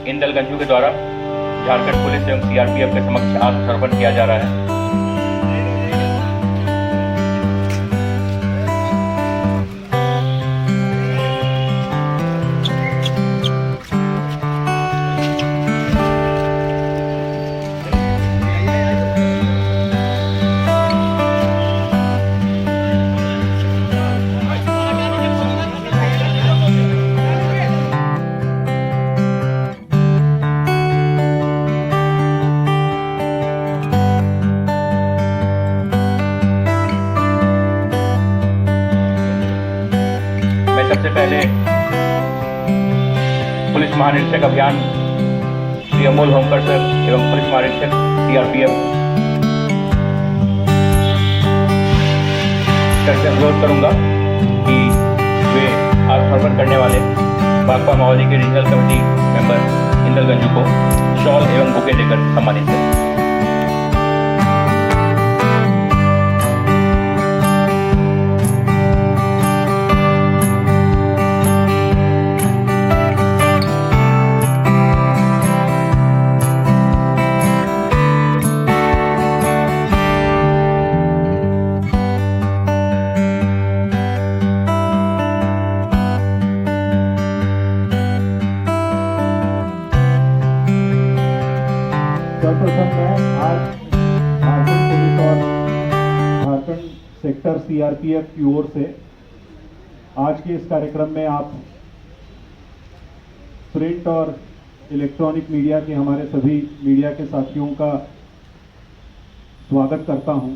इंदल गंजू के द्वारा झारखंड पुलिस एवं सीआरपीएफ के समक्ष आत्मसमर्पण किया जा रहा है। सबसे पहले पुलिस महानिरीक्षक अभियान श्री अमोल होमकर सर एवं पुलिस महानिरीक्षक सीआरपीएफ सर से अनुरोध करूंगा कि वे आत्मसमर्पण करने वाले भाकपा माओवादी के regional committee member Indal Ganju को शॉल एवं बुके देकर सम्मानित करें। सर्वप्रथम मैं आज झारखंड पुलिस और झारखंड सेक्टर सीआरपीएफ की ओर से आज के इस कार्यक्रम में आप प्रिंट और इलेक्ट्रॉनिक मीडिया के हमारे सभी मीडिया के साथियों का स्वागत करता हूं।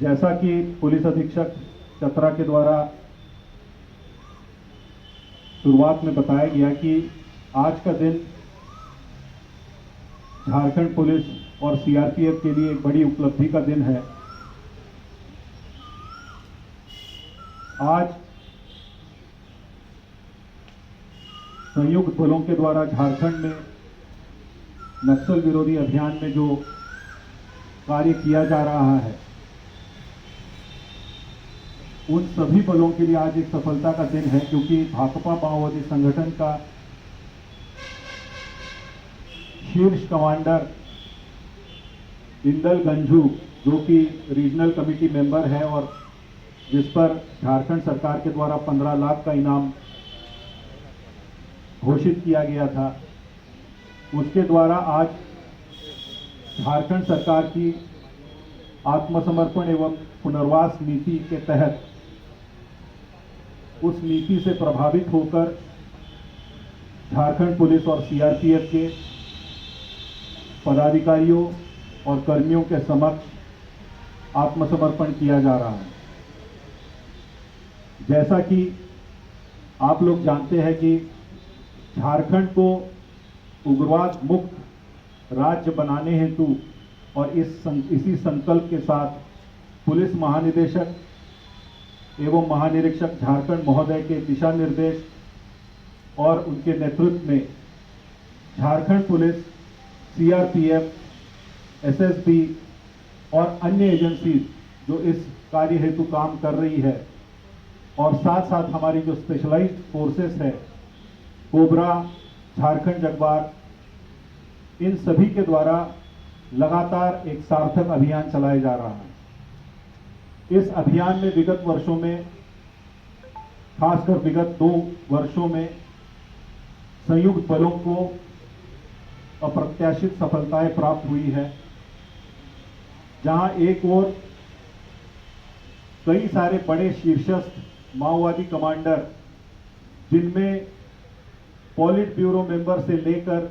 जैसा कि पुलिस अधीक्षक चतरा के द्वारा शुरुआत में बताया गया कि आज का दिन झारखंड पुलिस और सीआरपीएफ के लिए एक बड़ी उपलब्धि का दिन है। आज संयुक्त बलों के द्वारा झारखंड में नक्सल विरोधी अभियान में जो कार्य किया जा रहा है, उन सभी बलों के लिए आज एक सफलता का दिन है, क्योंकि भाकपा माओवादी संगठन का शीर्ष कमांडर इंदल गंजू, जो कि रीजनल कमेटी मेंबर है और जिस पर झारखंड सरकार के द्वारा 15 लाख का इनाम घोषित किया गया था, उसके द्वारा आज झारखंड सरकार की आत्मसमर्पण एवं पुनर्वास नीति के तहत उस नीति से प्रभावित होकर झारखंड पुलिस और सीआरपीएफ के पदाधिकारियों और कर्मियों के समक्ष आत्मसमर्पण किया जा रहा है। जैसा कि आप लोग जानते हैं कि झारखंड को उग्रवाद मुक्त राज्य बनाने हेतु और इसी संकल्प के साथ पुलिस महानिदेशक एवं महानिरीक्षक झारखंड महोदय के दिशा निर्देश और उनके नेतृत्व में झारखंड पुलिस, सीआरपीएफ, एसएसबी और अन्य एजेंसी जो इस कार्य हेतु काम कर रही है, और साथ साथ हमारी जो स्पेशलाइज्ड फोर्सेस है, कोबरा, झारखंड जगुआर, इन सभी के द्वारा लगातार एक सार्थक अभियान चलाया जा रहा है। इस अभियान में विगत वर्षों में, खासकर विगत 2 वर्षों में संयुक्त बलों को अप्रत्याशित सफलताएं प्राप्त हुई है, जहां एक ओर कई सारे बड़े शीर्षस्थ माओवादी कमांडर, जिनमें पॉलिट ब्यूरो मेंबर से लेकर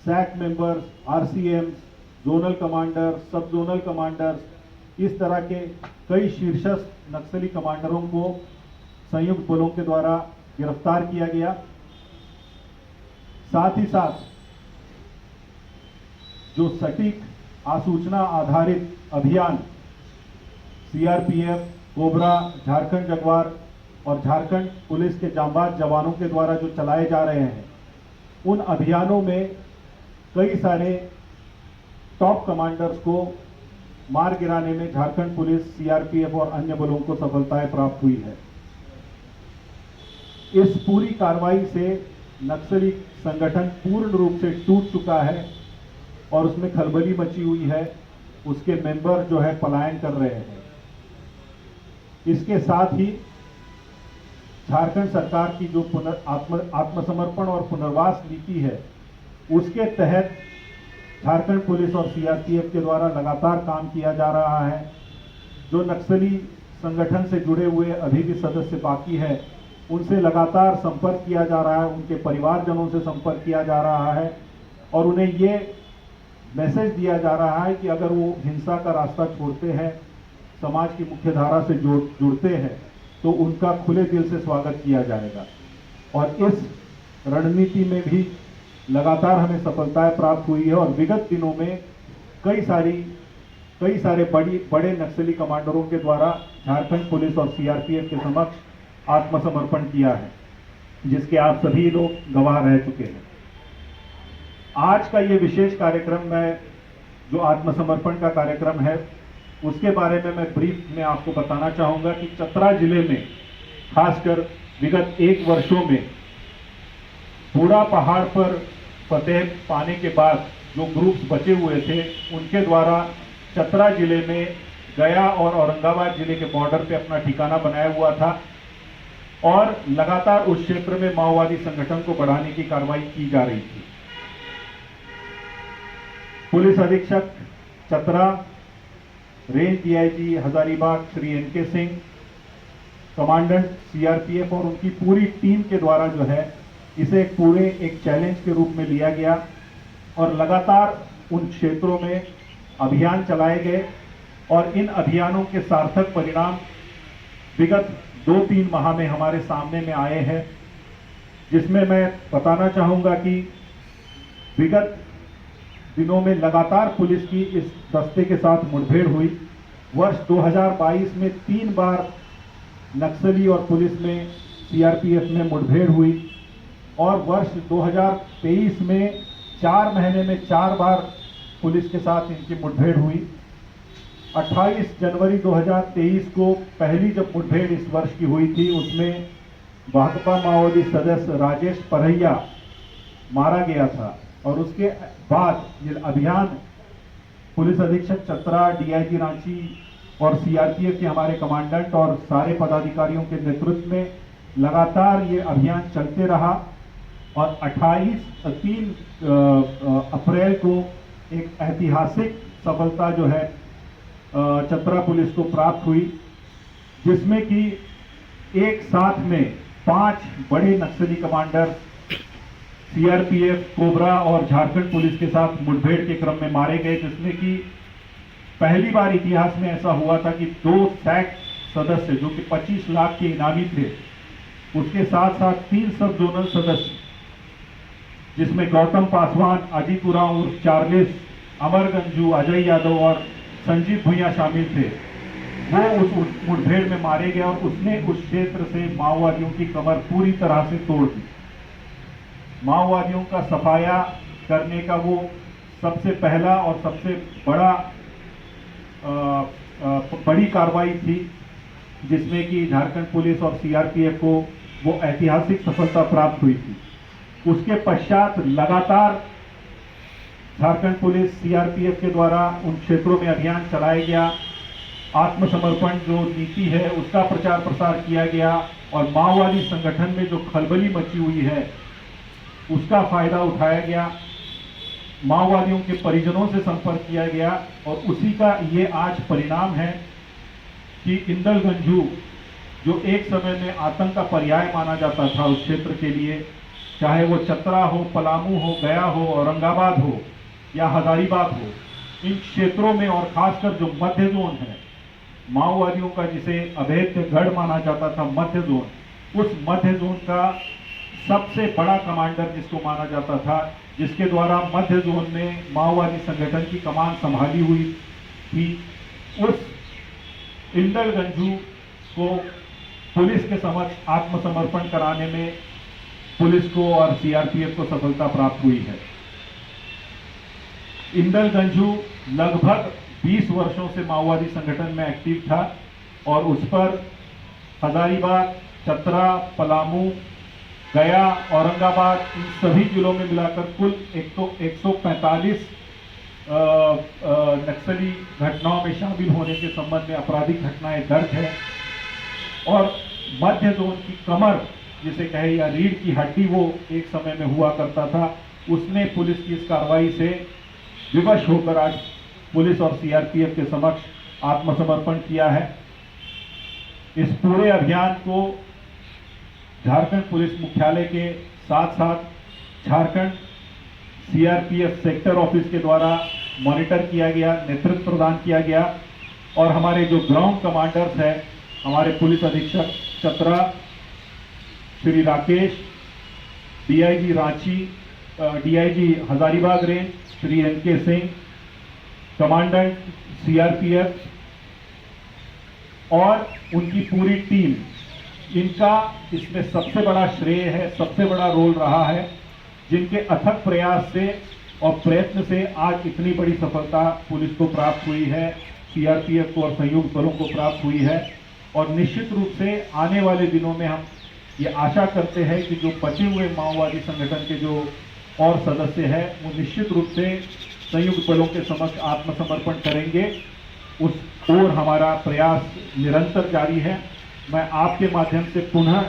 सैक मेंबर्स, आरसीएम्स, जोनल कमांडर, सब जोनल कमांडर्स, इस तरह के कई शीर्षस्थ नक्सली कमांडरों को संयुक्त बलों के द्वारा गिरफ्तार किया गया। साथ ही साथ जो सटीक आसूचना आधारित अभियान सीआरपीएफ, कोबरा, झारखंड जगुआर और झारखंड पुलिस के जांबाज जवानों के द्वारा जो चलाए जा रहे हैं, उन अभियानों में कई सारे टॉप कमांडर्स को मार गिराने में झारखंड पुलिस, सीआरपीएफ और अन्य बलों को सफलताएं प्राप्त हुई है। इस पूरी कार्रवाई से नक्सली संगठन पूर्ण रूप से टूट चुका है और उसमें खलबली मची हुई है। उसके मेंबर जो है पलायन कर रहे हैं। इसके साथ ही झारखंड सरकार की जो आत्मसमर्पण और पुनर्वास नीति है, उसके तहत झारखंड पुलिस और सीआरपीएफ के द्वारा लगातार काम किया जा रहा है। जो नक्सली संगठन से जुड़े हुए अभी भी सदस्य बाकी है, उनसे लगातार संपर्क किया जा रहा है, उनके परिवारजनों से संपर्क किया जा रहा है और उन्हें ये मैसेज दिया जा रहा है कि अगर वो हिंसा का रास्ता छोड़ते हैं, समाज की मुख्य धारा से जुड़ते हैं, तो उनका खुले दिल से स्वागत किया जाएगा। और इस रणनीति में भी लगातार हमें सफलताएं प्राप्त हुई है और विगत दिनों में कई सारे बड़े नक्सली कमांडरों के द्वारा झारखंड पुलिस और सीआरपीएफ के समक्ष आत्मसमर्पण किया है, जिसके आप सभी लोग गवाह रह चुके हैं। आज का ये विशेष कार्यक्रम में जो आत्मसमर्पण का कार्यक्रम है, उसके बारे में मैं ब्रीफ में आपको बताना चाहूंगा कि चतरा जिले में खासकर विगत 1 वर्षों में बूढ़ा पहाड़ पर फतेह पाने के बाद जो ग्रुप्स बचे हुए थे, उनके द्वारा चतरा जिले में गया और औरंगाबाद जिले के बॉर्डर पे अपना ठिकाना बनाया हुआ था और लगातार उस क्षेत्र में माओवादी संगठन को बढ़ाने की कार्रवाई की जा रही थी। पुलिस अधीक्षक Chatra, range DIG Hazaribagh Shri NK Singh, commandant CRPF और उनकी पूरी टीम के द्वारा जो है इसे एक चैलेंज के रूप में लिया गया और लगातार उन क्षेत्रों में अभियान चलाए गए और इन अभियानों के सार्थक परिणाम विगत 2-3 माह में हमारे सामने में आए हैं, जिसमें मैं बताना चाहूंगा कि विगत दिनों में लगातार पुलिस की इस दस्ते के साथ मुठभेड़ हुई। वर्ष 2022 में 3 बार नक्सली और पुलिस में सीआरपीएफ में मुठभेड़ हुई और वर्ष 2023 में 4 महीने में 4 बार पुलिस के साथ इनकी मुठभेड़ हुई। 28 जनवरी 2023 को पहली जब मुठभेड़ इस वर्ष की हुई थी, उसमें भाकपा माओवादी सदस्य राजेश परैया मारा गया था और उसके बाद ये अभियान पुलिस अधीक्षक चतरा, डीआईजी रांची और सीआरपीएफ के हमारे कमांडेंट और सारे पदाधिकारियों के नेतृत्व में लगातार ये अभियान चलते रहा और 3 अप्रैल को एक ऐतिहासिक सफलता जो है चतरा पुलिस को प्राप्त हुई, जिसमें कि एक साथ में 5 बड़े नक्सली कमांडर सीआरपीएफ, कोबरा और झारखंड पुलिस के साथ मुठभेड़ के क्रम में मारे गए, जिसमें कि पहली बार इतिहास में ऐसा हुआ था कि 2 सैक सदस्य जो कि 25 लाख के इनामी थे, उसके साथ साथ 3 सब जोनल सदस्य जिसमें गौतम पासवान, अजीत उरांव उर्फ चार्लिस, अमर गंजू, अजय यादव और संजीव भुइया शामिल थे, वो उस मुठभेड़ में मारे गए और उसने उस क्षेत्र से माओवादियों की कमर पूरी तरह से तोड़ दी। माओवादियों का सफाया करने का वो सबसे पहला और सबसे बड़ी कार्रवाई थी, जिसमें कि झारखंड पुलिस और सीआरपीएफ को वो ऐतिहासिक सफलता प्राप्त हुई थी। उसके पश्चात लगातार झारखंड पुलिस सीआरपीएफ के द्वारा उन क्षेत्रों में अभियान चलाया गया, आत्मसमर्पण जो नीति है उसका प्रचार प्रसार किया गया और माओवादी संगठन में जो खलबली मची हुई है उसका फायदा उठाया गया। माओवादियों के परिजनों से संपर्क किया गया और उसी का ये आज परिणाम है कि इंदलगंजू जो एक समय में आतंक का पर्याय माना जाता था उस क्षेत्र के लिए, चाहे वो चतरा हो, पलामू हो, गया हो, औरंगाबाद हो या हजारीबाग हो, इन क्षेत्रों में और खासकर जो मध्य जोन है, माओवादियों का जिसे अभेद्य गढ़ माना जाता था मध्य जोन, उस मध्य जोन का सबसे बड़ा कमांडर जिसको माना जाता था, जिसके द्वारा मध्य जोन में माओवादी संगठन की कमान संभाली हुई थी, उस इंदलगंजू को पुलिस के समक्ष आत्मसमर्पण कराने में पुलिस को और सीआरपीएफ को सफलता प्राप्त हुई है। इंदलगंजू लगभग 20 वर्षों से माओवादी संगठन में एक्टिव था और उस पर हजारीबाग, चतरा, पलामू गया, औरंगाबाद, इन सभी जिलों में मिलाकर कुल 145 नक्सली घटनाओं में शामिल होने के संबंध में आपराधिक घटनाएं दर्ज है। और मध्य जोन की कमर जिसे कहे या रीढ़ की हड्डी वो एक समय में हुआ करता था, उसने पुलिस की इस कार्रवाई से विवश होकर आज पुलिस और सीआरपीएफ के समक्ष आत्मसमर्पण किया है। इस पूरे अभियान को झारखंड पुलिस मुख्यालय के साथ साथ झारखंड सीआरपीएफ सेक्टर ऑफिस के द्वारा मॉनिटर किया गया, नेतृत्व प्रदान किया गया। और हमारे जो ग्राउंड कमांडर्स हैं, हमारे पुलिस अधीक्षक Chatra Shri Rakesh, DIG Ranchi, DIG Hazaribagh range Shri NK Singh, commandant CRPF और उनकी पूरी टीम, इनका इसमें सबसे बड़ा श्रेय है, सबसे बड़ा रोल रहा है, जिनके अथक प्रयास से और प्रयत्न से आज इतनी बड़ी सफलता पुलिस को प्राप्त हुई है, सीआरपीएफ को और संयुक्त बलों को प्राप्त हुई है। और निश्चित रूप से आने वाले दिनों में हम ये आशा करते हैं कि जो बचे हुए माओवादी संगठन के जो और सदस्य हैं, वो निश्चित रूप से संयुक्त बलों के समक्ष आत्मसमर्पण करेंगे। उस ओर हमारा प्रयास निरंतर जारी है। मैं आपके माध्यम से पुनः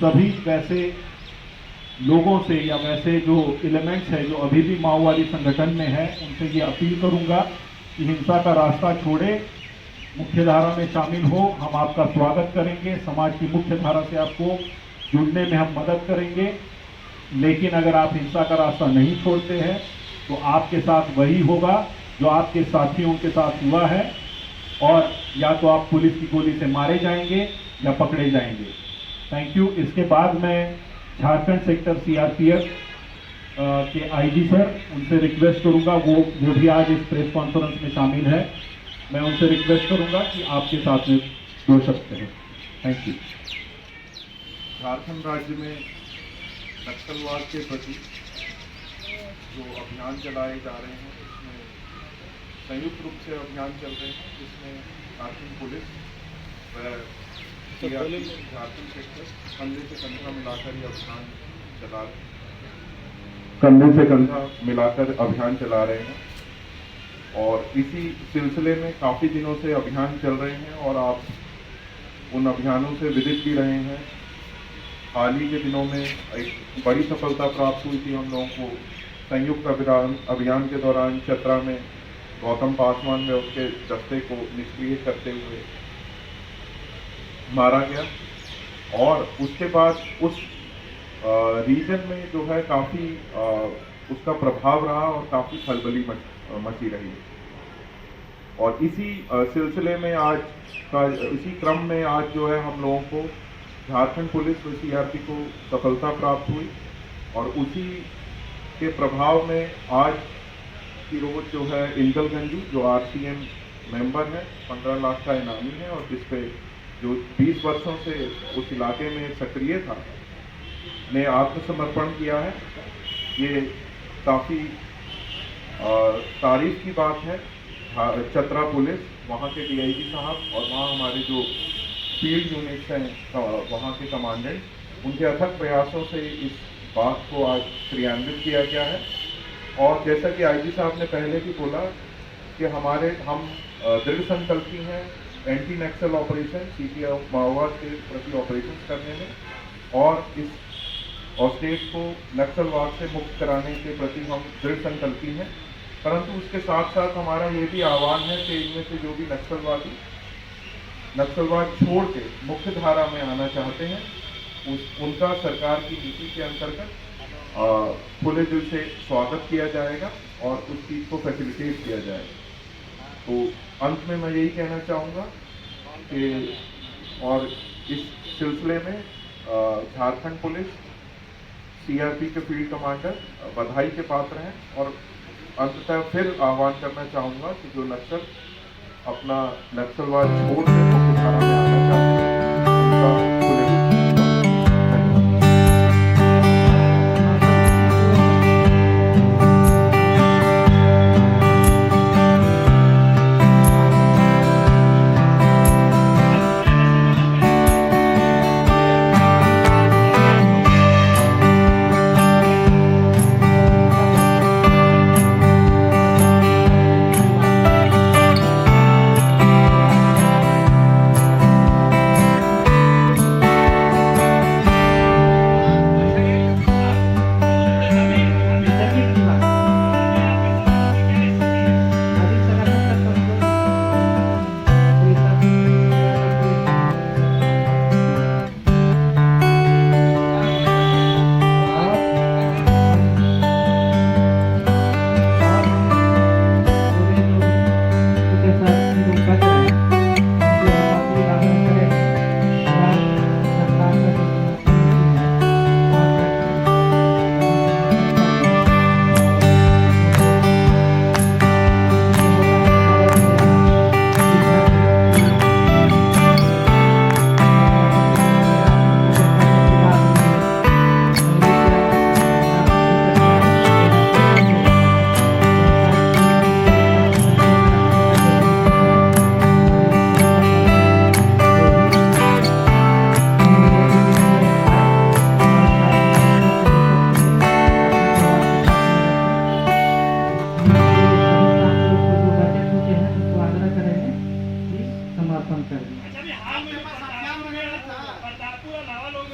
सभी वैसे लोगों से या वैसे जो एलिमेंट्स है जो अभी भी माओवादी संगठन में है, उनसे ये अपील करूंगा कि हिंसा का रास्ता छोड़े, मुख्य धारा में शामिल हो। हम आपका स्वागत करेंगे, समाज की मुख्य धारा से आपको जुड़ने में हम मदद करेंगे। लेकिन अगर आप हिंसा का रास्ता नहीं छोड़ते हैं तो आपके साथ वही होगा जो आपके साथियों के साथ हुआ है, और या तो आप पुलिस की गोली से मारे जाएंगे या पकड़े जाएंगे। Thank you. इसके बाद मैं झारखंड सेक्टर सीआरपीएफ के आईजी सर, उनसे रिक्वेस्ट करूंगा, वो भी आज इस प्रेस कॉन्फ्रेंस में शामिल है, मैं उनसे रिक्वेस्ट करूंगा कि आपके साथ में जुड़ सकते हैं। Thank you. झारखंड राज्य में नक्सलवाद के प्रति जो अभियान चलाए जा रहे हैं, इसमें संयुक्त रूप से अभियान चल रहे हैं, जिसमें झारखंड पुलिस व झारखंड सेक्टर कंधे से कंधा मिलाकर ये अभियान चला रहे हैं, कंधे से कंधा मिलाकर अभियान चला रहे हैं। और इसी सिलसिले में काफ़ी दिनों से अभियान चल रहे हैं और आप उन अभियानों से विदित भी रहे हैं। हाल ही के दिनों में एक बड़ी सफलता प्राप्त हुई थी हम लोगों को। संयुक्त अभियान के दौरान चतरा में गौतम पासवान में उसके दस्ते को निष्क्रिय करते हुए मारा गया, और उसके बाद उस रीजन में जो है काफ़ी उसका प्रभाव रहा और काफ़ी खलबली मची रही। और इसी सिलसिले में आज इसी क्रम में आज जो है हम लोगों को झारखंड पुलिस और सीआरपी को सफलता प्राप्त हुई, और उसी के प्रभाव में आज की रोज जो है इंदल गंजू जो आरसीएम मेंबर है, 15 लाख का इनामी है, और जिसपे जो 20 वर्षों से उस इलाके में सक्रिय था, ने आत्मसमर्पण किया है। ये काफ़ी तारीफ की बात है। चतरा पुलिस, वहाँ के डीआईजी साहब और वहाँ हमारे जो फील्ड यूनिट्स हैं वहाँ के कमांडेंट, उनके अथक प्रयासों से इस बात को आज क्रियान्वित किया गया है। और जैसा कि आईजी साहब ने पहले भी बोला कि हम दृढ़ संकल्पी हैं एंटी नक्सल ऑपरेशन, सीपीआई माओवाद के प्रति ऑपरेशन करने में, और स्टेट को नक्सलवाद से मुक्त कराने के प्रति हम दृढ़ संकल्पी हैं। परंतु उसके साथ साथ हमारा ये भी आह्वान है कि इनमें से जो भी नक्सलवाद छोड़ के मुख्य धारा में आना चाहते हैं, उनका सरकार की नीति के अंतर्गत खुले दिल से स्वागत किया जाएगा और उस चीज़ को फैसिलिटेट किया जाएगा। तो अंत में मैं यही कहना चाहूँगा कि और इस सिलसिले में झारखंड पुलिस, सीआरपी के फील्ड कमांडर बधाई के पात्र हैं। और अंततः फिर आह्वान करना चाहूँगा कि जो नक्सल अपना नक्सलवाद छोड़ के मुख्य धारा में आना चाहते हैं, उनका खुले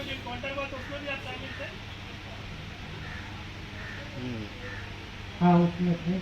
में जो इनकाउंटर हुआ तो उसमें भी आप शामिल थे? हाँ उसमें थे।